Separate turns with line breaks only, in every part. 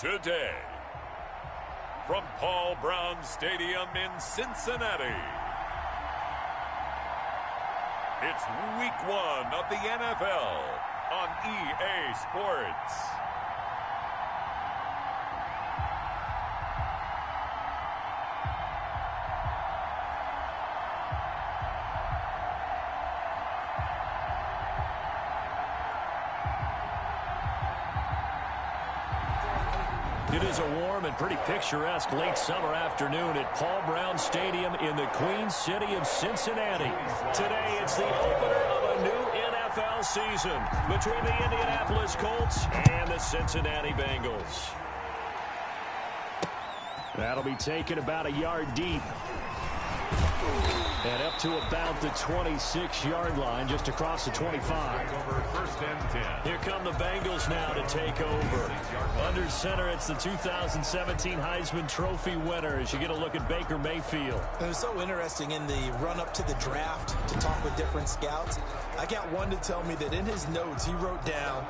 today. From Paul Brown Stadium in Cincinnati, it's Week 1 of the NFL on EA Sports.
It is a warm and pretty picturesque late summer afternoon at Paul Brown Stadium in the Queen City of Cincinnati. Today, it's the opener of a new NFL season between the Indianapolis Colts and the Cincinnati Bengals. That'll be taken about a yard deep. And up to about the 26-yard line, just across the 25. Here come the Bengals now to take over. Under center, it's the 2017 Heisman Trophy winner as you get a look at Baker Mayfield.
It was so interesting in the run-up to the draft to talk with different scouts. I got one to tell me that in his notes he wrote down,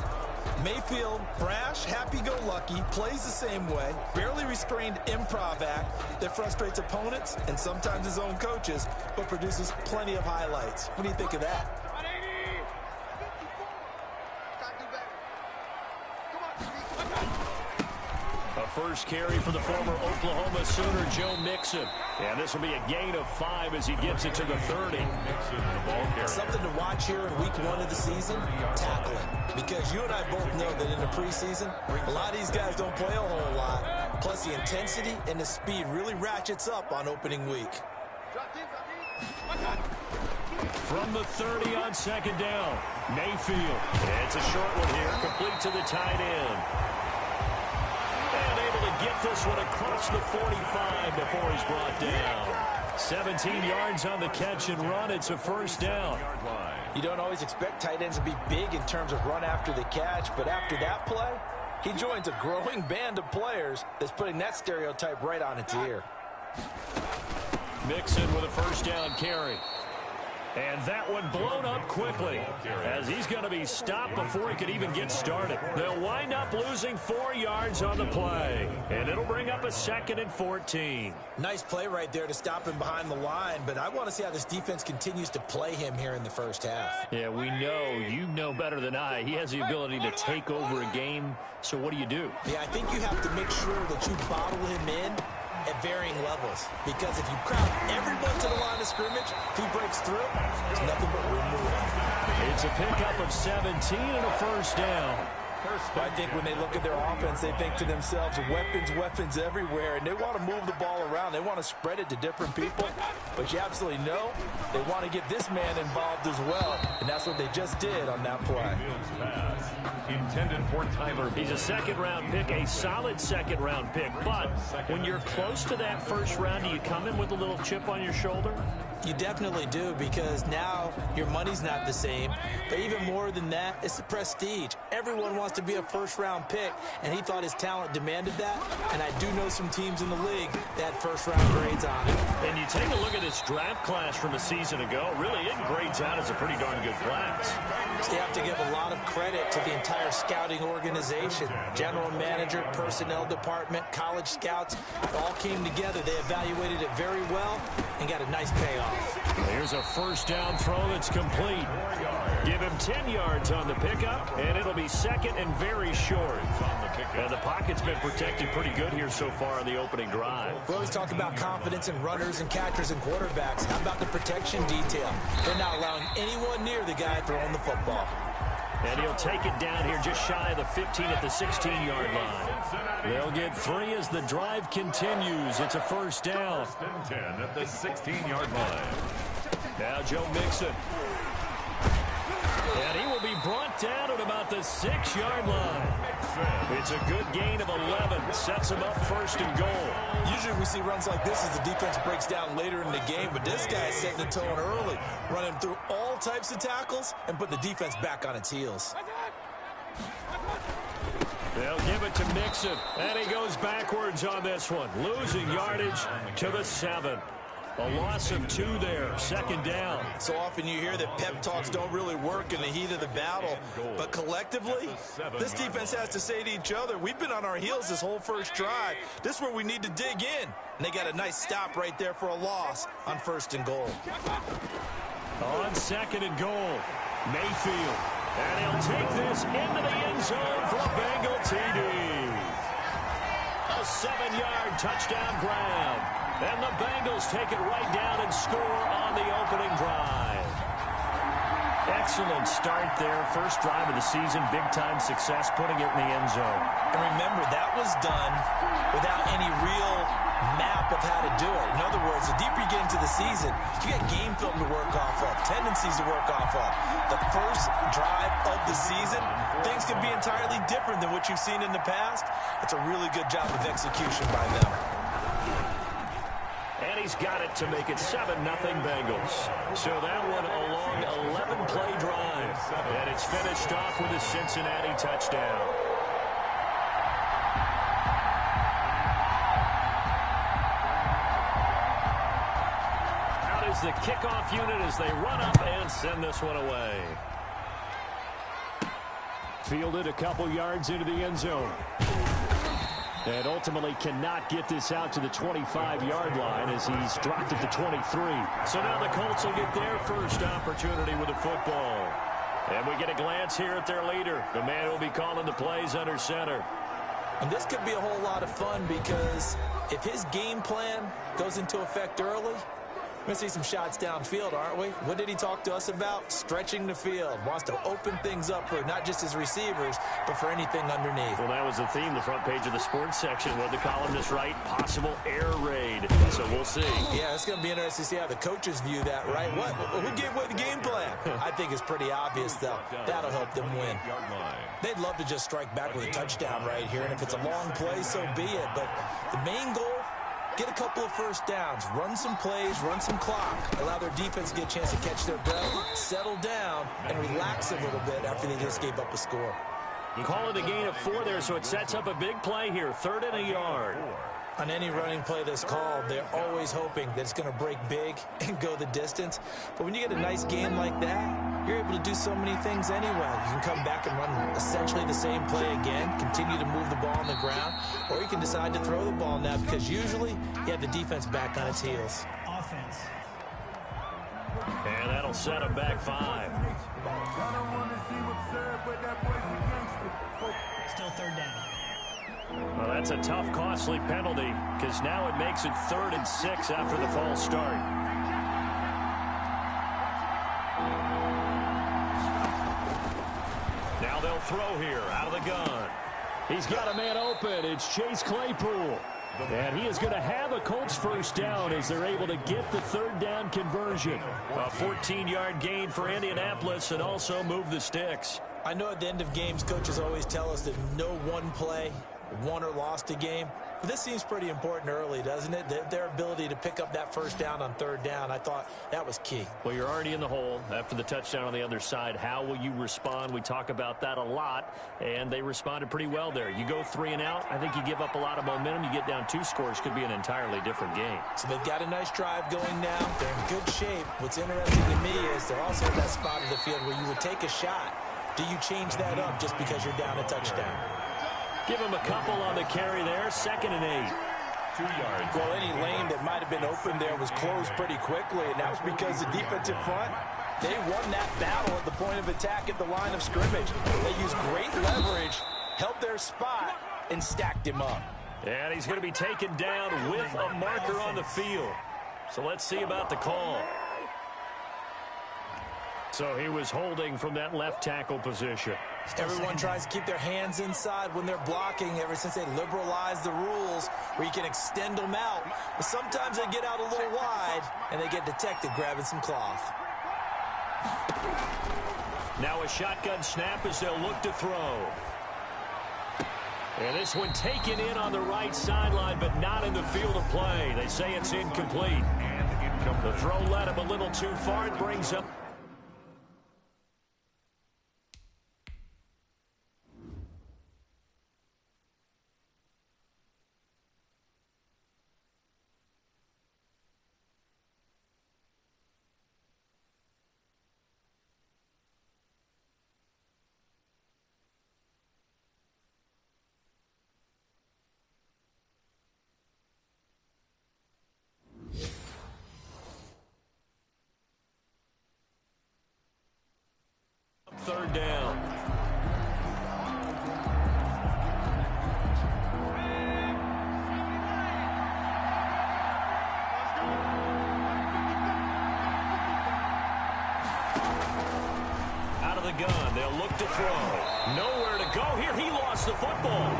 Mayfield, brash, happy-go-lucky, plays the same way, barely restrained improv act that frustrates opponents and sometimes his own coaches, but produces plenty of highlights. What do you think of that?
A first carry for the former Oklahoma Sooner, Joe Mixon. And this will be a gain of 5 as he gets it to the 30.
Something to watch here in Week 1 of the season, tackling. Because you and I both know that in the preseason, a lot of these guys don't play a whole lot. Plus, the intensity and the speed really ratchets up on opening week.
From the 30 on second down, Mayfield. It's a short one here, complete to the tight end. And able to get this one across the 45 before he's brought down. 17 yards on the catch and run. It's a first down.
You don't always expect tight ends to be big in terms of run after the catch, but after that play, he joins a growing band of players that's putting that stereotype right on its ear.
Mixon with a first down carry. And that one blown up quickly as he's going to be stopped before he could even get started. They'll wind up losing 4 yards on the play, and it'll bring up a 2nd and 14.
Nice play right there to stop him behind the line, but I want to see how this defense continues to play him here in the first half.
Yeah, we know, you know better than I, he has the ability to take over a game, so what do you do?
Yeah, I think you have to make sure that you bottle him in at varying levels, because if you crowd everyone to the line of scrimmage, if he breaks through, there's nothing but room to run.
It's a pickup of 17 and a first down.
I think when they look at their offense, they think to themselves, weapons everywhere, and they want to move the ball around. They want to spread it to different people, but you absolutely know they want to get this man involved as well, and that's what they just did on that play.
Intended for Tyler.
He's a second-round pick, a solid second-round pick, but when you're close to that first round, do you come in with a little chip on your shoulder?
You definitely do, because now your money's not the same. But even more than that, it's the prestige. Everyone wants to be a first-round pick, and he thought his talent demanded that. And I do know some teams in the league that had first-round grades on it.
And you take a look at this draft class from a season ago, really it grades out as a pretty darn good class.
So you have to give a lot of credit to the entire scouting organization. General manager, personnel department, college scouts, all came together. They evaluated it very well and got a nice payoff.
Here's a first down throw that's complete. Give him 10 yards on the pickup, and it'll be 2nd and very short. And the pocket's been protected pretty good here so far on the opening drive.
We always talk about confidence in runners and catchers and quarterbacks. How about the protection detail? They're not allowing anyone near the guy throwing the football.
And he'll take it down here just shy of the 15 at the 16-yard line. They'll get 3 as the drive continues. It's a first down.
10 at the 16-yard line.
Now Joe Mixon. And he will be brought down at about the 6-yard line. It's a good gain of 11. Sets him up 1st and goal.
Usually we see runs like this as the defense breaks down later in the game, but this guy is setting the tone early, running through all types of tackles and put the defense back on its heels.
They'll give it to Mixon, and he goes backwards on this one, losing yardage to the 7. A loss of 2 there, second down.
So often you hear that pep talks don't really work in the heat of the battle, but collectively, this defense has to say to each other, we've been on our heels this whole first drive. This is where we need to dig in. And they got a nice stop right there for a loss on 1st and goal.
On 2nd and goal, Mayfield. And he'll take this into the end zone for a Bengal TD. A 7-yard touchdown grab. And the Bengals take it right down and score on the opening drive. Excellent start there. First drive of the season. Big-time success putting it in the end zone.
And remember, that was done without any real map of how to do it. In other words, the deeper you get into the season, you got game film to work off of, tendencies to work off of. The first drive of the season, things can be entirely different than what you've seen in the past. It's a really good job of execution by them.
And he's got it to make it 7-0 Bengals. So that one a long 11-play drive. And it's finished off with a Cincinnati touchdown. Out is the kickoff unit as they run up and send this one away. Fielded a couple yards into the end zone. And ultimately cannot get this out to the 25-yard line as he's dropped it to 23. So now the Colts will get their first opportunity with the football. And we get a glance here at their leader, the man who will be calling the plays under center.
And this could be a whole lot of fun because if his game plan goes into effect early, we're going to see some shots downfield, aren't we? What did he talk to us about? Stretching the field. Wants to open things up for not just his receivers, but for anything underneath.
Well, that was the theme, the front page of the sports section. What the columnist write? Possible air raid. So we'll see.
Yeah, it's going to be interesting to see how the coaches view that, right? Who gave away the game plan? I think it's pretty obvious, though. That'll help them win. They'd love to just strike back with a touchdown right here, and if it's a long play, so be it. But the main goal, get a couple of first downs, run some plays, run some clock, allow their defense to get a chance to catch their breath, settle down, and relax a little bit after they just gave up a score.
You call it a gain of 4 there, so it sets up a big play here, 3rd and a yard.
On any running play that's called, they're always hoping that it's going to break big and go the distance. But when you get a nice game like that, you're able to do so many things anyway. You can come back and run essentially the same play again, continue to move the ball on the ground, or you can decide to throw the ball now because usually you have the defense back on its heels.
Offense.
And that'll set them back 5.
Still 3rd down.
Well, that's a tough, costly penalty because now it makes it 3rd and 6 after the false start. Now they'll throw here out of the gun. He's got a man open. It's Chase Claypool. And he is going to have a Colts first down as they're able to get the 3rd down conversion. A 14-yard gain for Indianapolis and also move the sticks.
I know at the end of games, coaches always tell us that no one play won or lost a game. But this seems pretty important early, doesn't it? Their ability to pick up that first down on 3rd down, I thought that was key.
Well, you're already in the hole after the touchdown on the other side. How will you respond? We talk about that a lot, and they responded pretty well there. You go 3 and out, I think you give up a lot of momentum. You get down 2 scores, could be an entirely different game.
So they've got a nice drive going now. They're in good shape. What's interesting to me is they're also at that spot of the field where you would take a shot. Do you change that up just because you're down a touchdown?
Give him a couple on the carry there. 2nd and 8.
2 yards.
Well, any lane that might have been open there was closed pretty quickly, and that was because the defensive front, they won that battle at the point of attack at the line of scrimmage. They used great leverage, held their spot, and stacked him up.
And he's going to be taken down with a marker on the field. So let's see about the call. So he was holding from that left tackle position.
Everyone tries to keep their hands inside when they're blocking ever since they liberalized the rules where you can extend them out. But sometimes they get out a little wide and they get detected grabbing some cloth.
Now a shotgun snap as they'll look to throw. And this one taken in on the right sideline, but not in the field of play. They say it's incomplete. The throw led him a little too far. It brings up third down. Out of the gun, they'll look to throw. Nowhere to go here. He lost the football.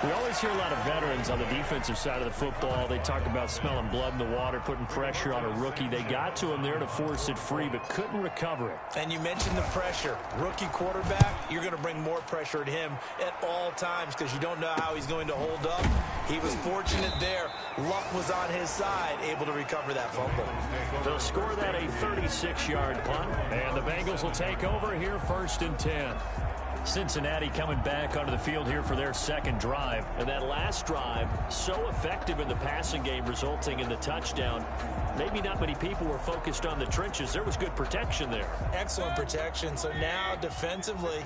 We always hear a lot of veterans on the defensive side of the football. They talk about smelling blood in the water, putting pressure on a rookie. They got to him there to force it free, but couldn't recover it.
And you mentioned the pressure. Rookie quarterback, you're going to bring more pressure at him at all times because you don't know how he's going to hold up. He was fortunate there. Luck was on his side, able to recover that fumble.
They'll score that a 36-yard punt, and the Bengals will take over here 1st and 10. Cincinnati coming back onto the field here for their second drive. And that last drive, so effective in the passing game, resulting in the touchdown. Maybe not many people were focused on the trenches. There was good protection there.
Excellent protection. So now defensively,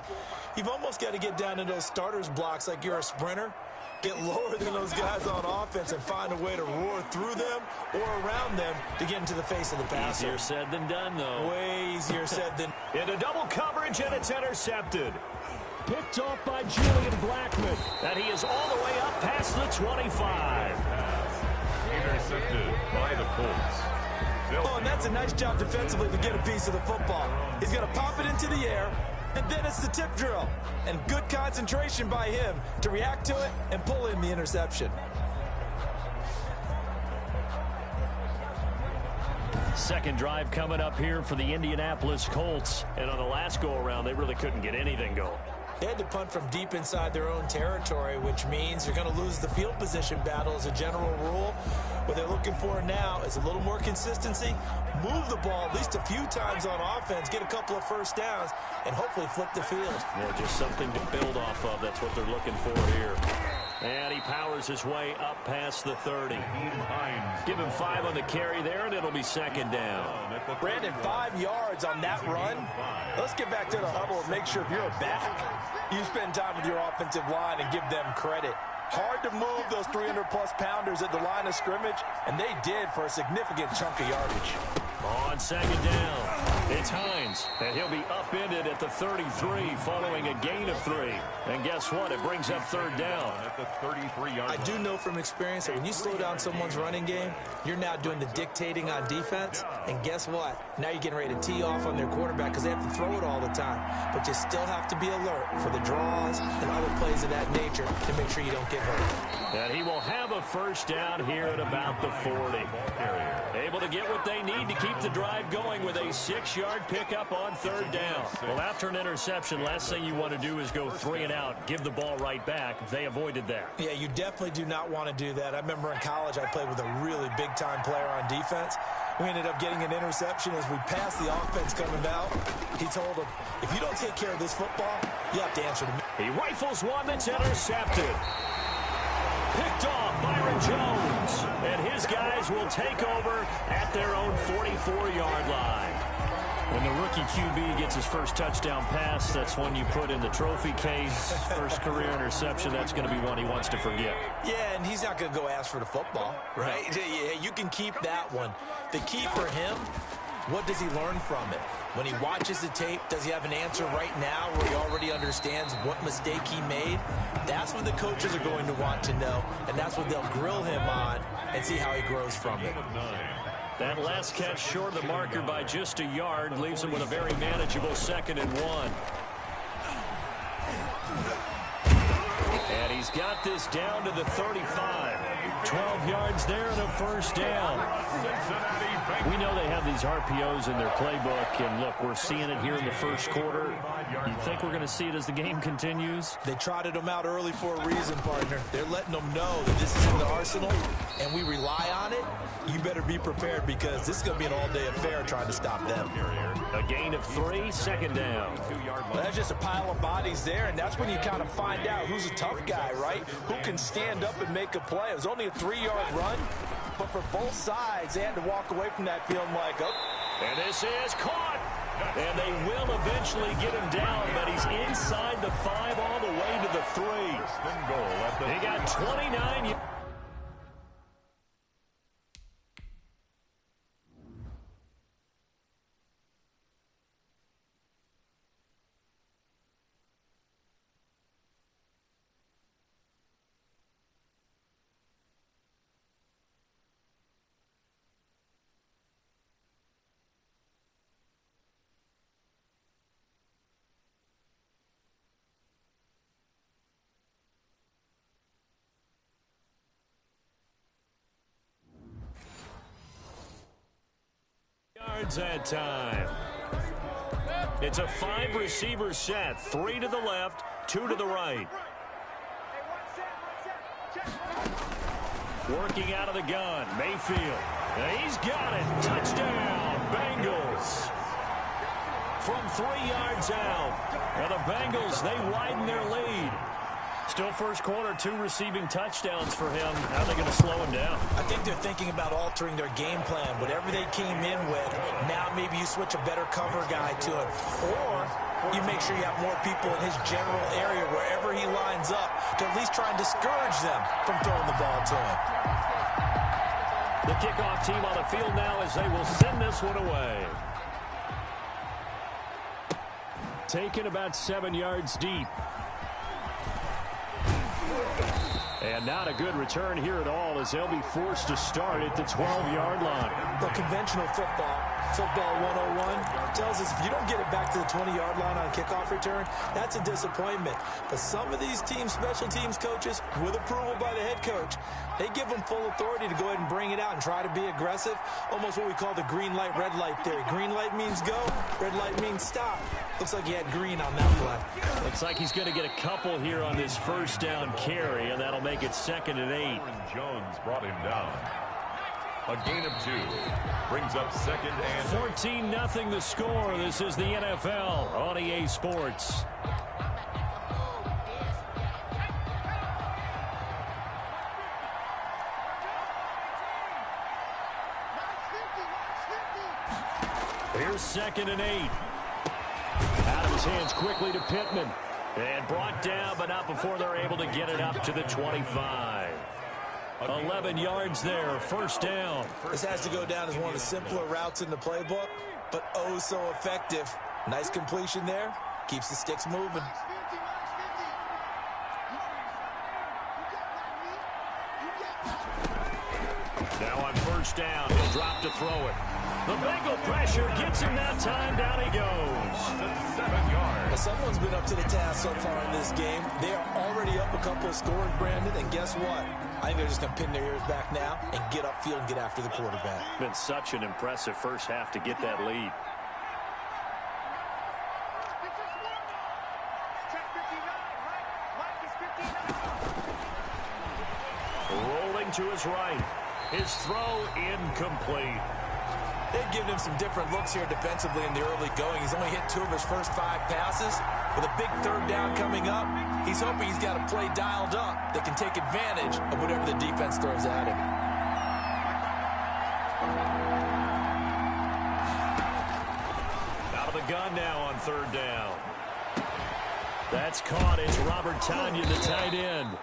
you've almost got to get down to those starters blocks like you're a sprinter. Get lower than those guys on offense and find a way to roar through them or around them to get into the face of the passer.
Easier said than done, though.
Way easier said than...
Into double coverage, and it's intercepted. Picked off by Julian Blackman. And he is all the way up past the 25.
Intercepted by the Colts.
Oh, and that's a nice job defensively to get a piece of the football. He's going to pop it into the air, and then it's the tip drill. And good concentration by him to react to it and pull in the interception.
Second drive coming up here for the Indianapolis Colts. And on the last go-around, they really couldn't get anything going.
They had to punt from deep inside their own territory, which means you're going to lose the field position battle as a general rule. What they're looking for now is a little more consistency, move the ball at least a few times on offense, get a couple of first downs, and hopefully flip the field.
Yeah, just something to build off of. That's what they're looking for here. And he powers his way up past the 30. Give him 5 on the carry there, and it'll be second down.
Brandon, 5 yards on that run. Let's get back to the huddle and make sure if you're a back, you spend time with your offensive line and give them credit. Hard to move those 300-plus pounders at the line of scrimmage, and they did for a significant chunk of yardage.
On second down, it's Hines, and he'll be upended at the 33 following a gain of 3. And guess what? It brings up third down.
At the 33-yard line.
I do know from experience that when you slow down someone's running game, you're now doing the dictating on defense. And guess what? Now you're getting ready to tee off on their quarterback because they have to throw it all the time. But you still have to be alert for the draws and other plays of that nature to make sure you don't get hurt.
And he will have a first down here at about the 40. Able to get what they need to keep the drive going with a 6-yard pickup on third down. Well, after an interception, last thing you want to do is go 3 and out, give the ball right back. They avoided that.
Yeah, you definitely do not want to do that. I remember in college I played with a really big-time player on defense. We ended up getting an interception as we passed the offense coming out. He told him, if you don't take care of this football, you have to answer to me.
He rifles one that's intercepted. Picked off Byron Jones. And his guys will take over at their own 44-yard line. When the rookie QB gets his first touchdown pass, that's one you put in the trophy case. First career interception, that's going to be one he wants to forget.
Yeah, and he's not going to go ask for the football, right? Yeah, you can keep that one. The key for him, what does he learn from it? When he watches the tape, does he have an answer right now where he already understands what mistake he made? That's what the coaches are going to want to know, and that's what they'll grill him on and see how he grows from it.
That last catch short of the marker by just a yard leaves him with a very manageable 2nd and 1. And he's got this down to the 35. 12 yards there and a first down. We know they have these RPOs in their playbook, and look, we're seeing it here in the first quarter. You think we're going to see it as the game continues?
They trotted them out early for a reason, partner. They're letting them know that this is in the arsenal, and we rely on it. You better be prepared because this is going to be an all-day affair trying to stop them.
A gain of 3, second down.
Well, that's just a pile of bodies there, and that's when you kind of find out who's a tough guy, right? Who can stand up and make a play. It was only a 3-yard run, but for both sides, they had to walk away from that feeling like, oh.
And this is caught. And they will eventually get him down, but he's inside the 5 all the way to the 3. He got 29. yards that time. It's a 5-receiver set. 3 to the left, 2 to the right. Working out of the gun, Mayfield. He's got it. Touchdown, Bengals. From 3 yards out. And the Bengals, they widen their lead. Still first quarter, 2 receiving touchdowns for him. How are they going to slow him down?
I think they're thinking about altering their game plan. Whatever they came in with, now maybe you switch a better cover guy to it. Or you make sure you have more people in his general area wherever he lines up to at least try and discourage them from throwing the ball to him.
The kickoff team on the field now as they will send this one away. Taken about 7 yards deep. And not a good return here at all as they'll be forced to start at the 12-yard line.
The conventional football 101, tells us if you don't get it back to the 20-yard line on kickoff return, that's a disappointment. But some of these teams, special teams coaches, with approval by the head coach, they give them full authority to go ahead and bring it out and try to be aggressive. Almost what we call the green light, red light theory. Green light means go, red light means stop. Looks like he had green on that play.
Looks like he's going to get a couple here on this first down carry, and that'll make it 2nd and 8.
Jones brought him down. A gain of 2 brings up 2nd and
14-0 the score. This is the NFL on EA Sports. Here's 2nd and 8. Out of his hands quickly to Pittman. And brought down, but not before they're able to get it up to the 25. 11 yards there, first down.
This has to go down as one of the simpler routes in the playbook, but oh so effective. Nice completion there. Keeps the sticks moving.
Now on first down, he'll drop to throw it. The Bengal pressure gets him that time. Down he goes.
7 yards.
Now, someone's been up to the task so far in this game. They are already up a couple of scores, Brandon, and guess what? I think they're just going to pin their ears back now and get upfield and get after the quarterback.
Been such an impressive first half to get that lead. Rolling to his right. His throw incomplete.
They've given him some different looks here defensively in the early going. He's only hit 2 of his first 5 passes. With a big 3rd down coming up, he's hoping he's got a play dialed up that can take advantage of whatever the defense throws at him.
Out of the gun now on 3rd down. That's caught. It's Robert Tonyan, the tight end.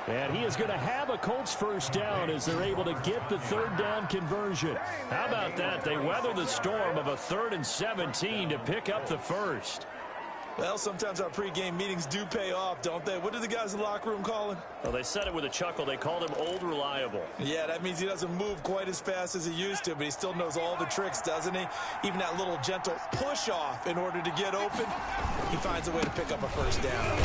And he is going to have a Colts first down as they're able to get the 3rd down conversion. How about that? They weather the storm of a 3rd and 17 to pick up the first.
Well, sometimes our pregame meetings do pay off, don't they? What do the guys in the locker room call him?
Well, they said it with a chuckle. They called him Old Reliable.
Yeah, that means he doesn't move quite as fast as he used to, but he still knows all the tricks, doesn't he? Even that little gentle push-off in order to get open, he finds a way to pick up a first down.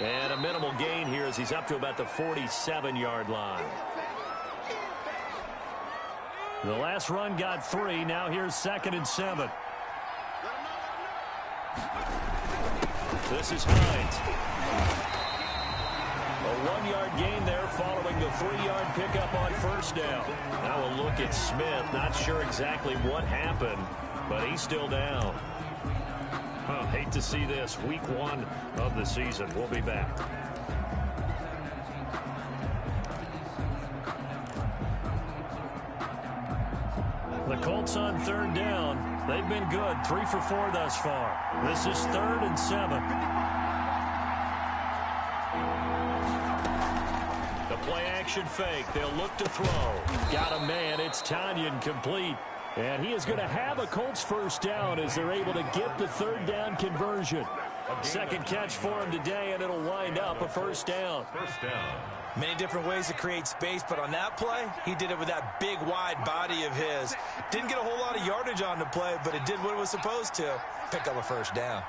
And a minimal gain here as he's up to about the 47-yard line. The last run got 3. Now here's 2nd and 7. This is Hines. A 1-yard gain there following the 3-yard pickup on first down. Now a look at Smith. Not sure exactly what happened, but he's still down. Hate to see this. Week 1 of the season. We'll be back. The Colts on 3rd down. They've been good. 3 for 4 thus far. This is 3rd and 7. The play action fake. They'll look to throw. Got a man. It's Tonyan complete. And he is going to have a Colts first down as they're able to get the 3rd down conversion. 2nd catch for him today, and it'll wind up a first down.
First down.
Many different ways to create space, but on that play, he did it with that big, wide body of his. Didn't get a whole lot of yardage on the play, but it did what it was supposed to. Pick up a first down.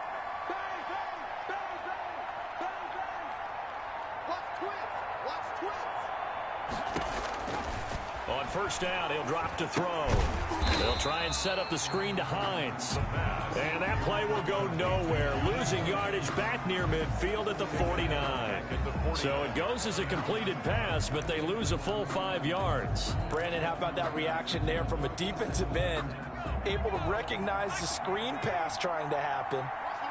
On first down, he'll drop to throw. try and set up the screen to Hines. And that play will go nowhere. Losing yardage back near midfield at the 49. So it goes as a completed pass, but they lose a full 5 yards.
Brandon, how about that reaction there from a defensive end? Able to recognize the screen pass trying to happen.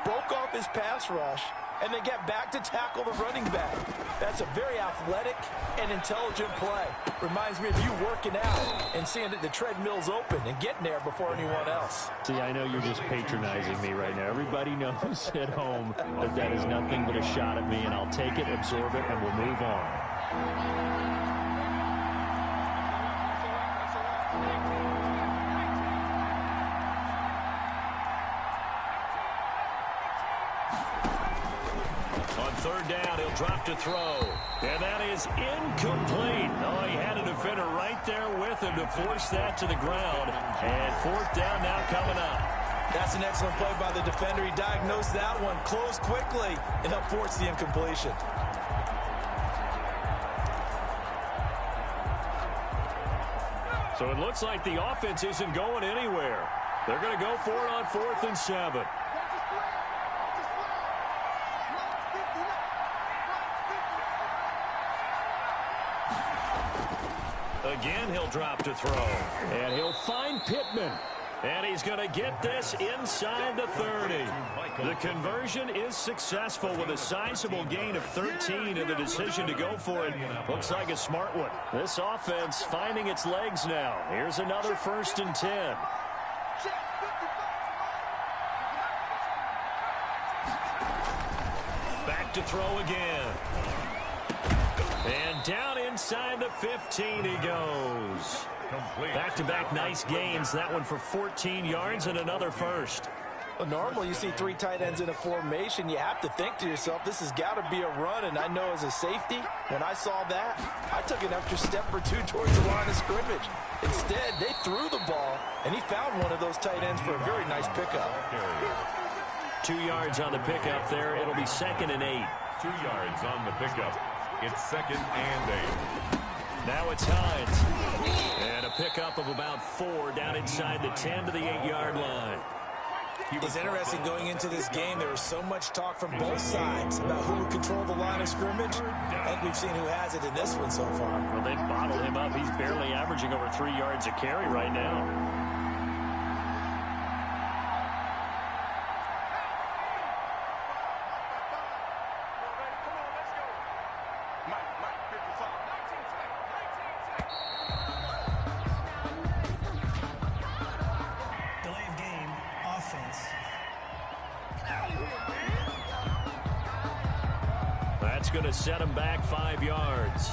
Broke off his pass rush, and then get back to tackle the running back. That's a very athletic and intelligent play. Reminds me of you working out and seeing that the treadmill's open and getting there before anyone else.
See, I know you're just patronizing me right now. Everybody knows at home that that is nothing but a shot at me, and I'll take it, absorb it, and we'll move on. Third down, he'll drop to throw. And that is incomplete. Oh, he had a defender right there with him to force that to the ground. And fourth down now coming up.
That's an excellent play by the defender. He diagnosed that one, closed quickly, and helped force the incompletion.
So it looks like the offense isn't going anywhere. They're going to go for it on 4th and 7. Again, he'll drop to throw. And he'll find Pittman. And he's going to get this inside the 30. The conversion is successful with a sizable gain of 13, and the decision to go for it looks like a smart one. This offense finding its legs now. Here's another 1st and 10. Back to throw again. And down inside the 15 he goes. Back-to-back nice gains. That one for 14 yards and another first.
Well, normally you see 3 tight ends in a formation. You have to think to yourself, this has got to be a run. And I know as a safety, when I saw that, I took an extra step or 2 towards the line of scrimmage. Instead, they threw the ball, and he found one of those tight ends for a very nice pickup.
2 yards on the pickup there. It'll be 2nd and 8.
2 yards on the pickup. It's 2nd and 8.
Now it's Hines. And a pickup of about 4 down inside the 10 to the 8-yard line.
It's interesting going into this game. There was so much talk from both sides about who would control the line of scrimmage. I think we've seen who has it in this one so far.
Well, they bottled him up. He's barely averaging over 3 yards a carry right now. That's going to set him back 5 yards.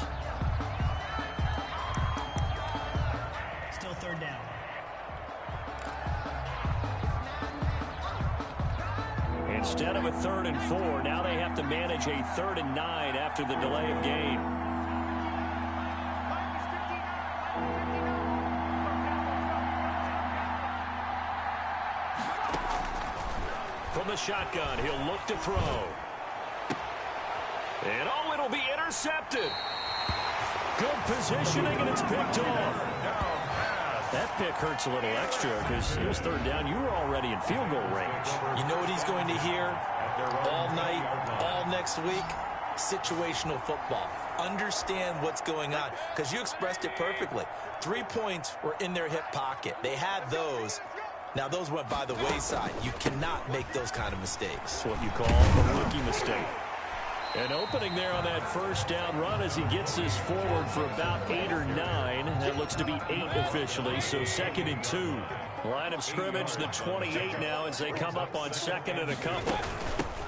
Still 3rd down.
Instead of a 3rd and 4, now they have to manage a 3rd and 9 after the delay of game. From the shotgun, he'll look to throw. And oh, it'll be intercepted. Good positioning, and it's picked off. That pick hurts a little extra because it was 3rd down. You were already in field goal range.
You know what he's going to hear all night, all next week? Situational football. Understand what's going on, because you expressed it perfectly. 3 points were in their hip pocket. They had those. Now, those went by the wayside. You cannot make those kind of mistakes.
That's what you call a rookie mistake. An opening there on that 1st down run as he gets this forward for about 8 or 9. That looks to be 8 officially, so 2nd and 2. Line of scrimmage, the 28 now as they come up on 2nd and a couple.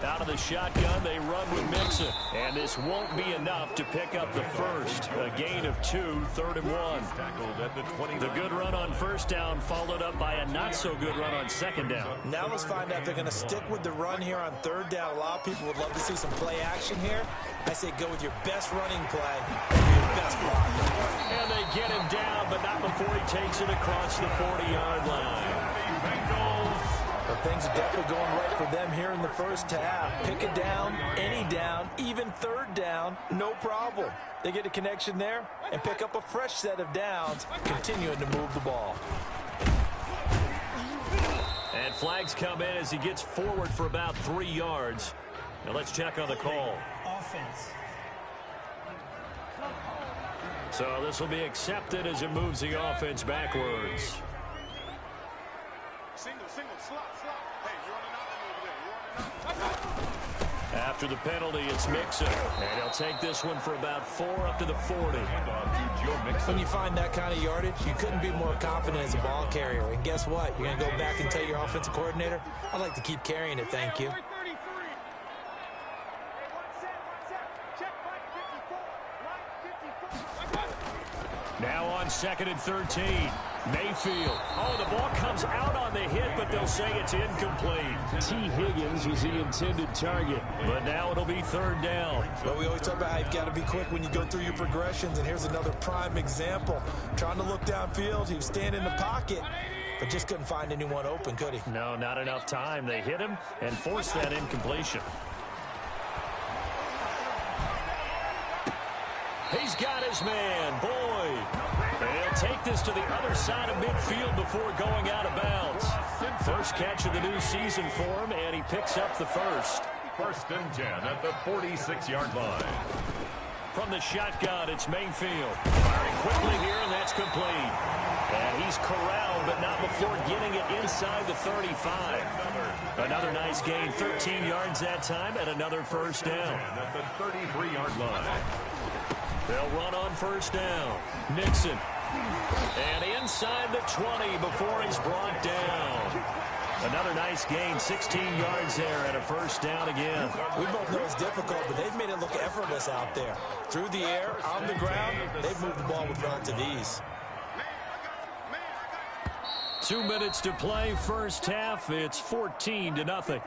Out of the shotgun, they run with Mixon. And this won't be enough to pick up the first. A gain of 2, 3rd and 1. The good run on 1st down followed up by a not-so-good run on 2nd down.
Now let's find out if they're going to stick with the run here on 3rd down. A lot of people would love to see some play action here. I say go with your best running play and your best block.
And they get him down, but not before he takes it across the 40-yard line.
But things are definitely going right for them here in the first half. Pick a down, any down, even 3rd down, no problem. They get a connection there and pick up a fresh set of downs, continuing to move the ball.
flags come in as he gets forward for about 3 yards. Now let's check on the call.
Offense.
So this will be accepted as it moves the offense backwards.
Single, slot. Hey, you're on an island over there.
After the penalty, it's Mixon. And he'll take this one for about 4 up to the 40.
When you find that kind of yardage, you couldn't be more confident as a ball carrier. And guess what? You're going to go back and tell your offensive coordinator, I'd like to keep carrying it, thank you.
Now on 2nd and 13. Mayfield. Oh, the ball comes out on the hit, but they'll say it's incomplete. T. Higgins was the intended target, but now it'll be 3rd down.
Well, we always talk about how you've got to be quick when you go through your progressions, and here's another prime example. Trying to look downfield, he was standing in the pocket, but just couldn't find anyone open, could he?
No, not enough time. They hit him and forced that incompletion. He's got his man, Boyd. And he'll take this to the other side of midfield before going out of bounds. First catch of the new season for him, and he picks up the first.
1st and 10 at the 46-yard line.
From the shotgun, it's Mayfield. Firing quickly here, and that's complete. And he's corralled, but not before getting it inside the 35. Another nice gain, 13 yards that time, and another first down.
At the 33-yard line.
They'll run on 1st down. Nixon. And inside the 20 before he's brought down. Another nice gain, 16 yards there, and a first down again.
We both know it's difficult, but they've made it look effortless out there. Through the air, on the ground, they've moved the ball with relative ease.
2 minutes to play, first half. It's 14-0.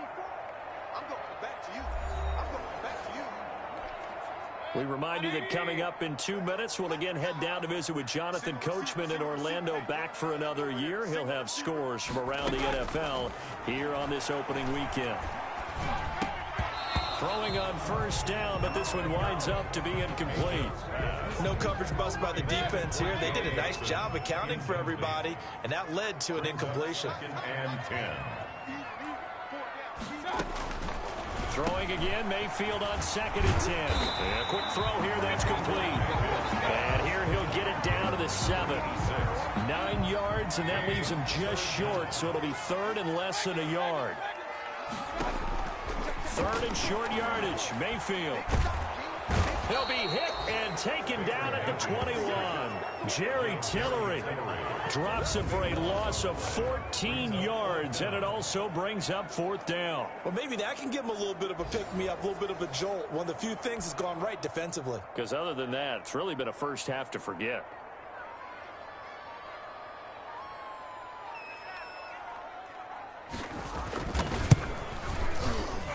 We remind you that coming up in 2 minutes, we'll again head down to visit with Jonathan Coachman in Orlando, back for another year. He'll have scores from around the NFL here on this opening weekend. Throwing on 1st down, but this one winds up to be incomplete.
No coverage bust by the defense here. They did a nice job accounting for everybody, and that led to an incompletion.
2nd and 10.
Throwing again, Mayfield on 2nd and 10. And a quick throw here, that's complete. And here he'll get it down to the 7. 9 yards, and that leaves him just short, so it'll be 3rd and less than a yard. 3rd and short yardage, Mayfield. He'll be hit and taken down at the 21. Jerry Tillery drops him for a loss of 14 yards, and it also brings up 4th down.
Well, maybe that can give him a little bit of a pick-me-up, a little bit of a jolt. One of the few things that's gone right defensively.
Because other than that, it's really been a first half to forget.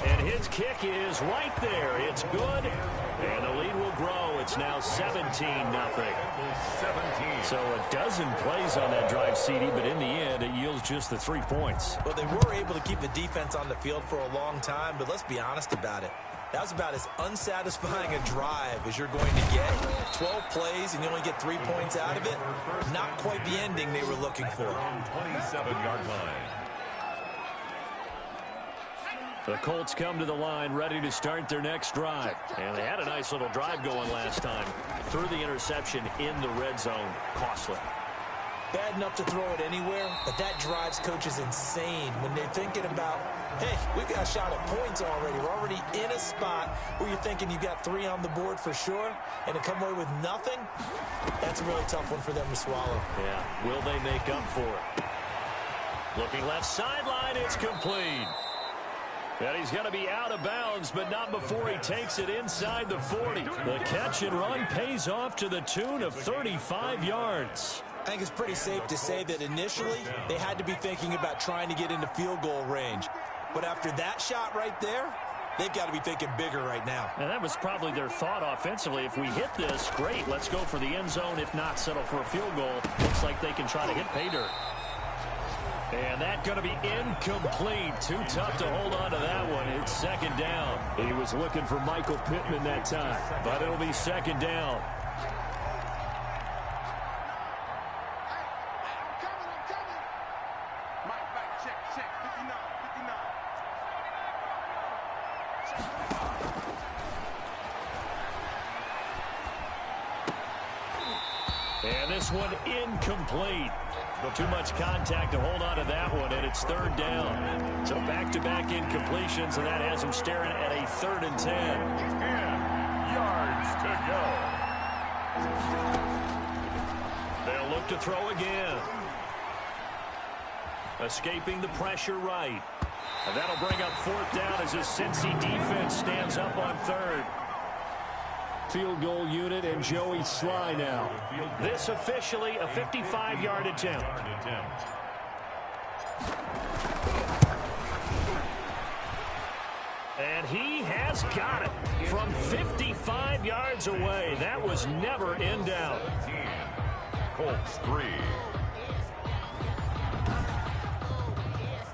And his kick is right there. It's good. And the lead will grow. It's now 17-0.
17.
So a dozen plays on that drive, CD, but in the end, it yields just the 3 points.
Well, they were able to keep the defense on the field for a long time, but let's be honest about it. That was about as unsatisfying a drive as you're going to get. 12 plays, and you only get 3 points out of it. Not quite the ending they were looking for.
27-yard line.
The Colts come to the line ready to start their next drive. And they had a nice little drive going last time. Threw the interception in the red zone. Costly.
Bad enough to throw it anywhere, but that drives coaches insane when they're thinking about, hey, we've got a shot at points already. We're already in a spot where you're thinking you got 3 on the board for sure, and to come away with nothing, that's a really tough one for them to swallow.
Yeah, will they make up for it? Looking left sideline, it's complete. And he's going to be out of bounds, but not before he takes it inside the 40. The catch and run pays off to the tune of 35 yards.
I think it's pretty safe to say that initially they had to be thinking about trying to get into field goal range. But after that shot right there, they've got to be thinking bigger right now.
And that was probably their thought offensively. If we hit this, great, let's go for the end zone. If not, settle for a field goal. Looks like they can try to hit pay dirt. And that's going to be incomplete. Too tough to hold on to that one. It's 2nd down. He was looking for Michael Pittman that time, but it'll be 2nd down.
I'm coming. Mike, check. 59
this one incomplete. Too much contact to hold on to that one, and it's third down. So back-to-back incompletions, and that has them staring at a 3rd and 10.
10 yards to go.
They'll look to throw again. Escaping the pressure right. And that'll bring up 4th down as his Cincy defense stands up on 3rd. Field goal unit and Joey Sly now. This officially a 55-yard attempt. And he has got it from 55 yards away. That was never in doubt.
Colts 3.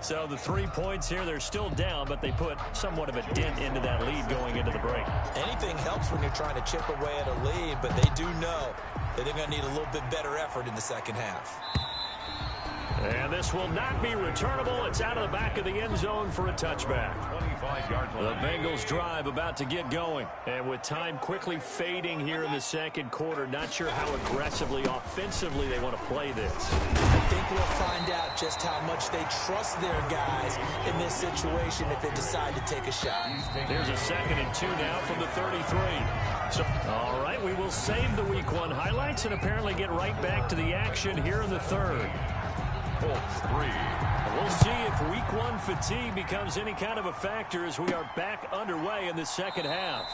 So the 3 points here, they're still down, but they put somewhat of a dent into that lead going into the break.
Anything helps when you're trying to chip away at a lead, but they do know that they're going to need a little bit better effort in the second half.
And this will not be returnable. It's out of the back of the end zone for a touchback.
25-yard line.
The Bengals drive about to get going. And with time quickly fading here in the second quarter, not sure how aggressively, offensively they want to play this.
I think we'll find out just how much they trust their guys in this situation if they decide to take a shot.
There's a 2nd and 2 now from the 33. So, all right, we will save the Week 1 highlights and apparently get right back to the action here in the 3rd.
Colts 3.
We'll see if Week 1 fatigue becomes any kind of a factor as we are back underway in the second half.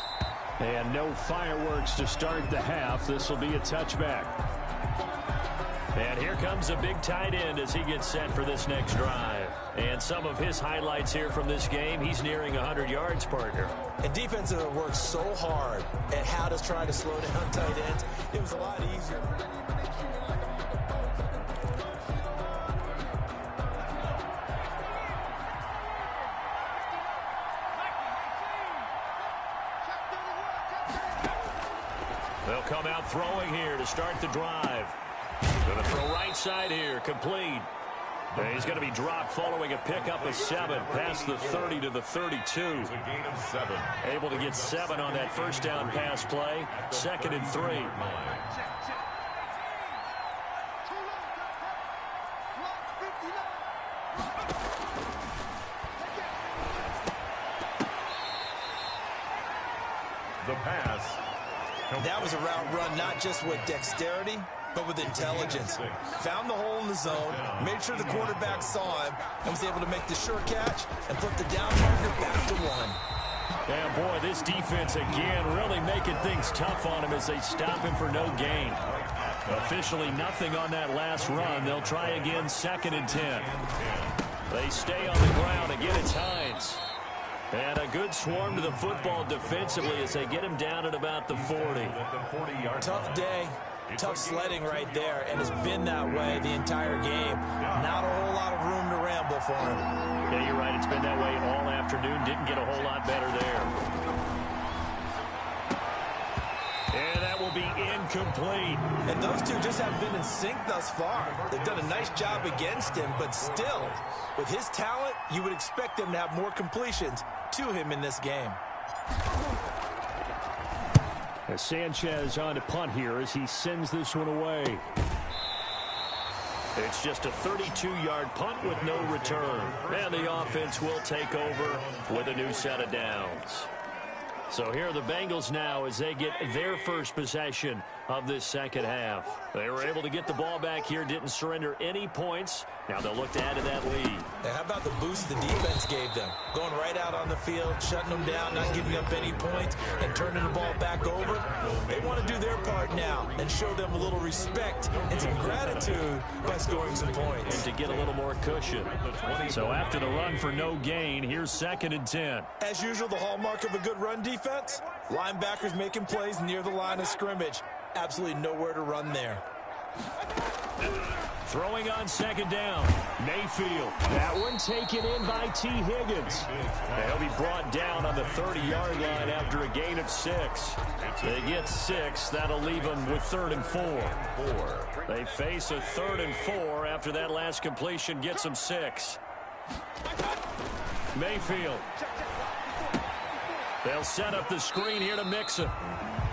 And no fireworks to start the half. This will be a touchback. And here comes a big tight end as he gets set for this next drive. And some of his highlights here from this game, he's nearing 100 yards, partner.
And defense have worked so hard at how to try to slow down tight ends. It was a lot easier.
They'll come out throwing here to start the drive. Going to throw right side here, complete. And he's going to be dropped following a pickup of 7 past the 30 to the 32.
It's a gain of 7.
Able to get 7 on that first down pass play. 2nd and 3.
The pass.
That was a route run not just with dexterity, but with intelligence. Found the hole in the zone, made sure the quarterback saw him, and was able to make the sure catch and put the down marker back to 1.
Yeah, boy, this defense again really making things tough on him as they stop him for no gain. Officially nothing on that last run. They'll try again, 2nd and 10. They stay on the ground. Again, it's Hines. And a good swarm to the football defensively as they get him down at about the 40.
Tough day, tough sledding right there, and it's been that way the entire game. Not a whole lot of room to ramble for him.
Yeah, you're right. It's been that way all afternoon. Didn't get a whole lot better there. And that will be incomplete.
And those two just haven't been in sync thus far. They've done a nice job against him, but still, with his talent, you would expect them to have more completions to him in this game.
As Sanchez on to punt here as he sends this one away. It's just a 32-yard punt with no return. And the offense will take over with a new set of downs. So here are the Bengals now as they get their first possession of this second half. They were able to get the ball back here, didn't surrender any points. Now they'll look to add to that lead.
And how about the boost the defense gave them? Going right out on the field, shutting them down, not giving up any points, and turning the ball back over. They want to do their part now and show them a little respect and some gratitude by scoring some points.
And to get a little more cushion. So after the run for no gain, here's 2nd and 10.
As usual, the hallmark of a good run defense, linebackers making plays near the line of scrimmage. Absolutely nowhere to run there.
Throwing on 2nd down, Mayfield. That one taken in by T. Higgins. He'll be brought down on the 30-yard line after a gain of 6. They get 6. That'll leave them with 3rd and 4. They face a 3rd and 4 after that last completion gets them 6. Mayfield. They'll set up the screen here to Mixon.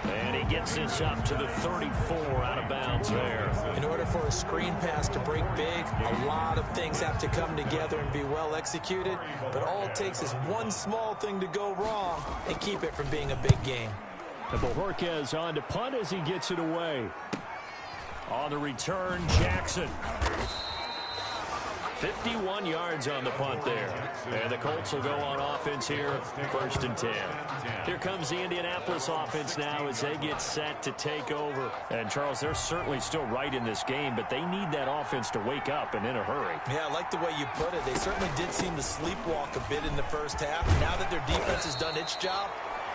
And he gets this up to the 34 out of bounds there.
In order for a screen pass to break big, a lot of things have to come together and be well executed. But all it takes is one small thing to go wrong and keep it from being a big game.
And Bojorquez on to punt as he gets it away. On the return, Jackson. 51 yards on the punt there. And the Colts will go on offense here, 1st and 10. Here comes the Indianapolis offense now as they get set to take over. And, Charles, they're certainly still right in this game, but they need that offense to wake up and in a hurry.
Yeah, I like the way you put it. They certainly did seem to sleepwalk a bit in the first half. Now that their defense has done its job,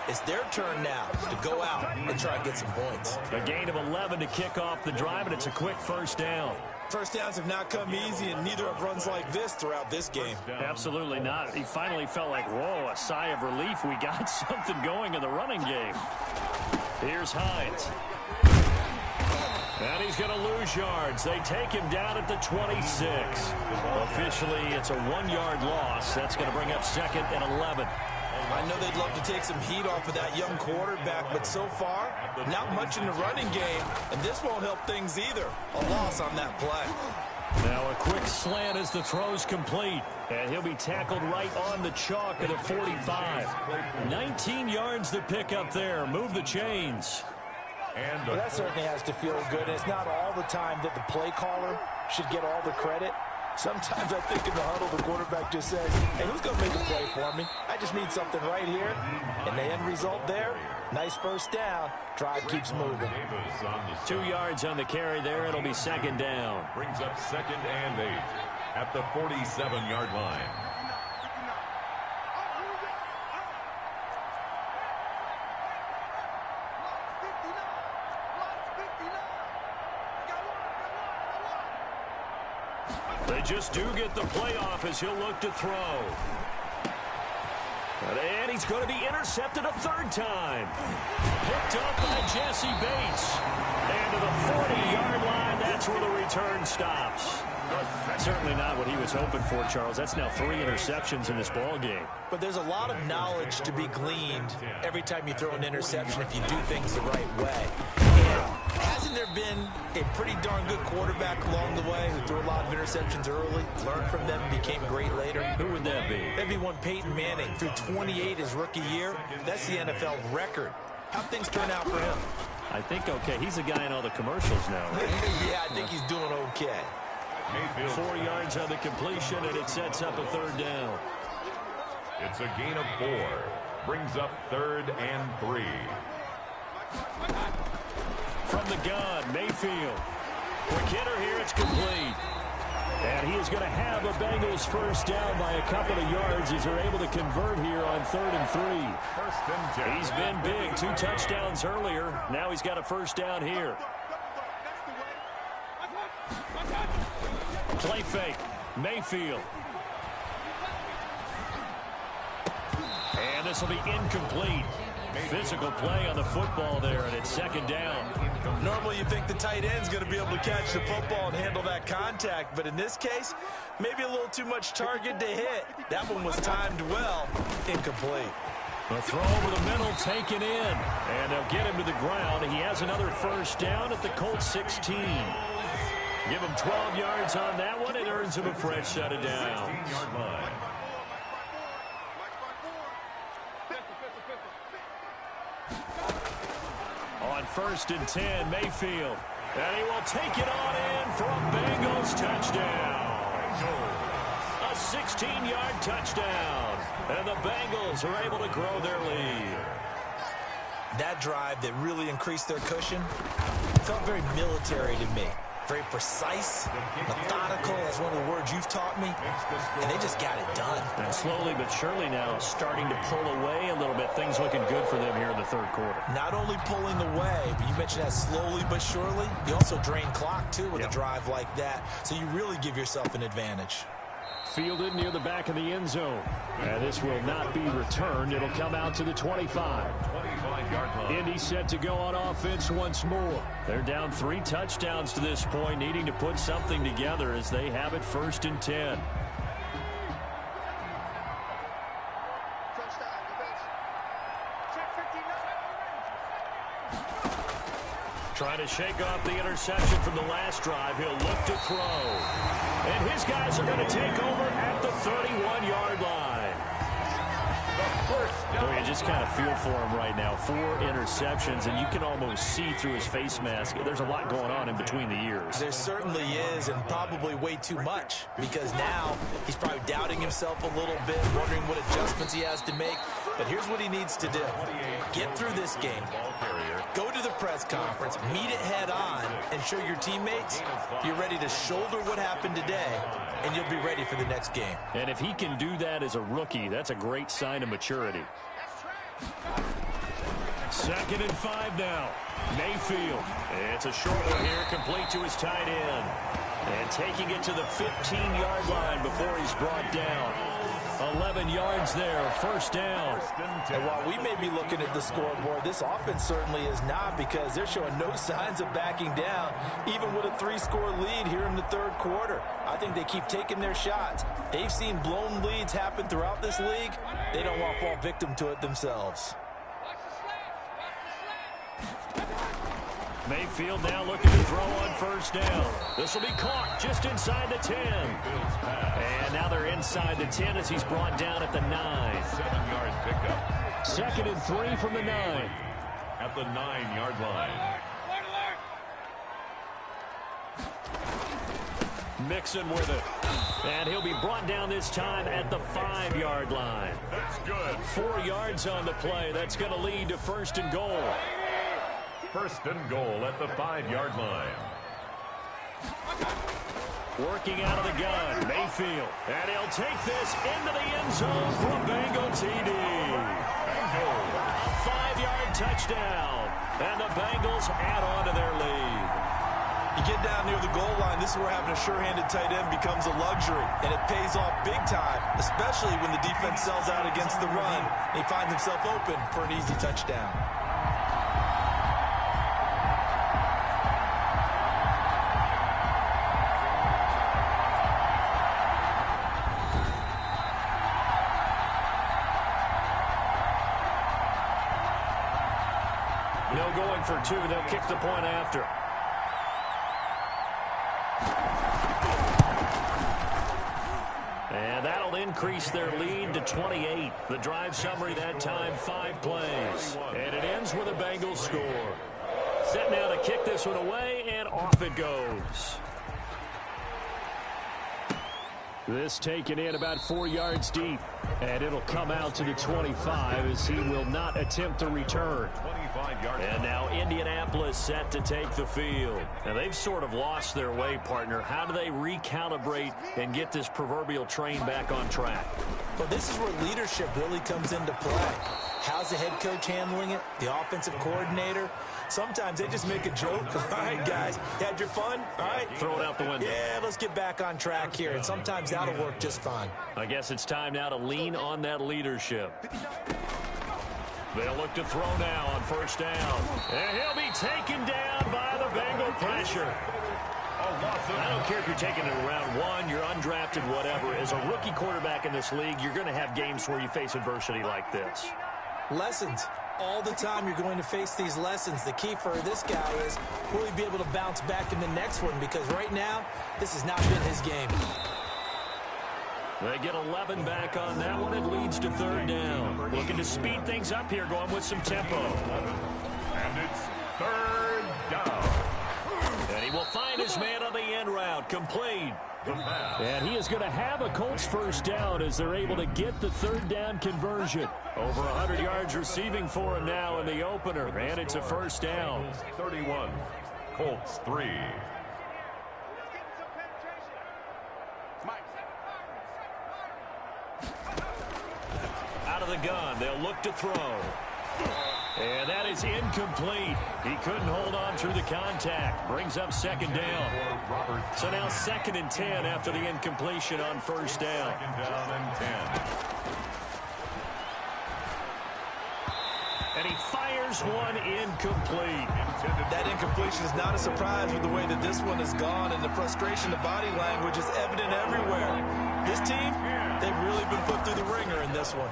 it's their turn now to go out and try and get some points.
A gain of 11 to kick off the drive, and it's a quick first down.
First downs have not come easy, and neither have runs like this throughout this game.
Absolutely not. He finally felt like, whoa, a sigh of relief. We got something going in the running game. Here's Hines. And he's going to lose yards. They take him down at the 26. Officially, it's a 1-yard loss. That's going to bring up 2nd and 11.
I know they'd love to take some heat off of that young quarterback, but so far, not much in the running game, and this won't help things either. A loss on that play.
Now a quick slant as the throw's complete, and he'll be tackled right on the chalk at the 45. 19 yards to pick up there. Move the chains.
Well, that certainly has to feel good. It's not all the time that the play caller should get all the credit. Sometimes I think in the huddle, the quarterback just says, hey, who's going to make a play for me? I just need something right here. And the end result there, nice first down. Drive keeps moving.
2 yards on the carry there. It'll be 2nd down.
Brings up 2nd and 8 at the 47-yard line.
They just do get the playoff as he'll look to throw. And he's going to be intercepted a 3rd time. Picked up by Jesse Bates. And to the 40-yard line, that's where the return stops. Certainly not what he was hoping for, Charles. That's now 3 interceptions in this ball game.
But there's a lot of knowledge to be gleaned every time you throw an interception if you do things the right way. And hasn't there been a pretty darn good quarterback along the way who threw a lot of interceptions early, learned from them, became great later?
Who would that be?
That'd be one Peyton Manning. Threw 28 his rookie year. That's the NFL record. How'd things turn out for him?
I think okay. He's a guy in all the commercials now, right?
Yeah, I think he's doing okay.
4 yards on the completion, and it sets up a 3rd down.
It's a gain of 4. Brings up 3rd and 3.
From the gun, Mayfield. Quick hitter here, it's complete. And he is going to have a Bengals first down by a couple of yards as they're able to convert here on 3rd and 3. He's been big, 2 touchdowns earlier. Now he's got a first down here. Play fake, Mayfield. And this will be incomplete. Physical play on the football there, and it's 2nd down.
Normally you think the tight end's going to be able to catch the football and handle that contact, but in this case, maybe a little too much target to hit. That one was timed well. Incomplete.
The throw over the middle taken in, and they'll get him to the ground. He has another first down at the Colts 16. Give him 12 yards on that one. It earns him a fresh set of downs. On 1st and 10, Mayfield. And he will take it on in for a Bengals touchdown. A 16-yard touchdown. And the Bengals are able to grow their lead.
That drive that really increased their cushion felt very military to me. Very precise, methodical. That's one of the words you've taught me. And they just got it done.
And slowly but surely now starting to pull away a little bit. Things looking good for them here in the 3rd quarter.
Not only pulling away, but you mentioned that slowly but surely. You also drain clock, too, with a drive like that. So you really give yourself an advantage.
Fielded near the back of the end zone. And this will not be returned. It'll come out to the 25. Indy set to go on offense once more. They're down 3 touchdowns to this point, needing to put something together as they have it 1st and 10. Trying to shake off the interception from the last drive. He'll look to throw. And his guys are going to take over at the 31-yard line. Boy, you just kind of feel for him right now. 4 interceptions, and you can almost see through his face mask. There's a lot going on in between the ears.
There certainly is, and probably way too much, because now he's probably doubting himself a little bit, wondering what adjustments he has to make. But here's what he needs to do. Get through this game. Go to the press conference, meet it head on, and show your teammates you're ready to shoulder what happened today, and you'll be ready for the next game.
And if he can do that as a rookie, that's a great sign of maturity. 2nd and 5 now. Mayfield. It's a short one here, complete to his tight end. And taking it to the 15-yard line before he's brought down. 11 yards there, 1st down.
And while we may be looking at the scoreboard, this offense certainly is not, because they're showing no signs of backing down, even with a 3-score lead here in the 3rd quarter. I think they keep taking their shots. They've seen blown leads happen throughout this league. They don't want to fall victim to it themselves.
Mayfield now looking to throw on 1st down. This will be caught just inside the 10. And now they're inside the 10 as he's brought down at the 9.
7-yard pickup.
2nd and 3 from the 9.
At the 9-yard line.
Mixon with it. And he'll be brought down this time at the 5-yard line.
That's good.
4 yards on the play. That's going to lead to 1st and goal.
1st and goal at the 5-yard line.
Working out of the gun, Mayfield. And he'll take this into the end zone for a Bengal TD. A 5-yard touchdown. And the Bengals add on to their lead.
You get down near the goal line, this is where having a sure-handed tight end becomes a luxury, and it pays off big time, especially when the defense sells out against the run, and he finds himself open for an easy touchdown.
No going for 2. They'll kick the point after. And that'll increase their lead to 28. The drive summary that time, 5 plays. And it ends with a Bengals score. Set now to kick this one away, and off it goes. This taken in about 4 yards deep. And it'll come out to the 25 as he will not attempt to return. And now Indianapolis set to take the field. Now they've sort of lost their way, partner. How do they recalibrate and get this proverbial train back on track?
Well, this is where leadership really comes into play. How's the head coach handling it? The offensive coordinator? Sometimes they just make a joke. All right, guys, you had your fun? All right.
Throw it out the window.
Yeah, let's get back on track here. And sometimes that'll work just fine.
I guess it's time now to lean on that leadership. They'll look to throw now on 1st down. And he'll be taken down by the Bengal pressure. I don't care if you're taking it around 1, you're undrafted, whatever. As a rookie quarterback in this league, you're going to have games where you face adversity like this.
Lessons. All the time you're going to face these lessons. The key for this guy is will he be able to bounce back in the next one, because right now, this has not been his game.
They get 11 back on that one. It leads to 3rd down. Looking to speed things up here, going with some tempo.
And it's 3rd down.
And he will find his man on the end route. Complete. And he is going to have a Colts 1st down as they're able to get the 3rd down conversion. Over 100 yards receiving for him now in the opener. And it's a 1st down.
31. Colts 3.
Out of the gun. They'll look to throw. And that is incomplete. He couldn't hold on through the contact. Brings up 2nd down. So now 2nd and 10 after the incompletion on 1st down.
2nd down and 10.
And he fires one incomplete.
That incompletion is not a surprise with the way that this one has gone, and the frustration, the body language is evident everywhere. This team, they've really been put through the ringer in this one.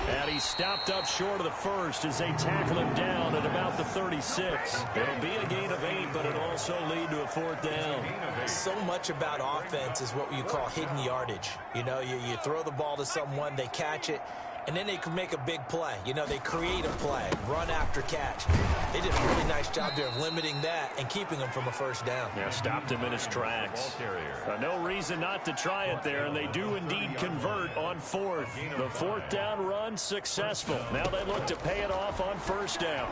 And he stopped up short of the first as they tackle him down at about the 36. It'll be a gain of 8, but it'll also lead to a 4th down.
So much about offense is what you call hidden yardage. You know, you throw the ball to someone, they catch it, and then they can make a big play. You know, they create a play, run after catch. They did a really nice job there of limiting that and keeping him from a 1st down.
Yeah, stopped him in his tracks. No reason not to try it there, and they do indeed convert on 4th. The 4th down run successful. Now they look to pay it off on 1st down.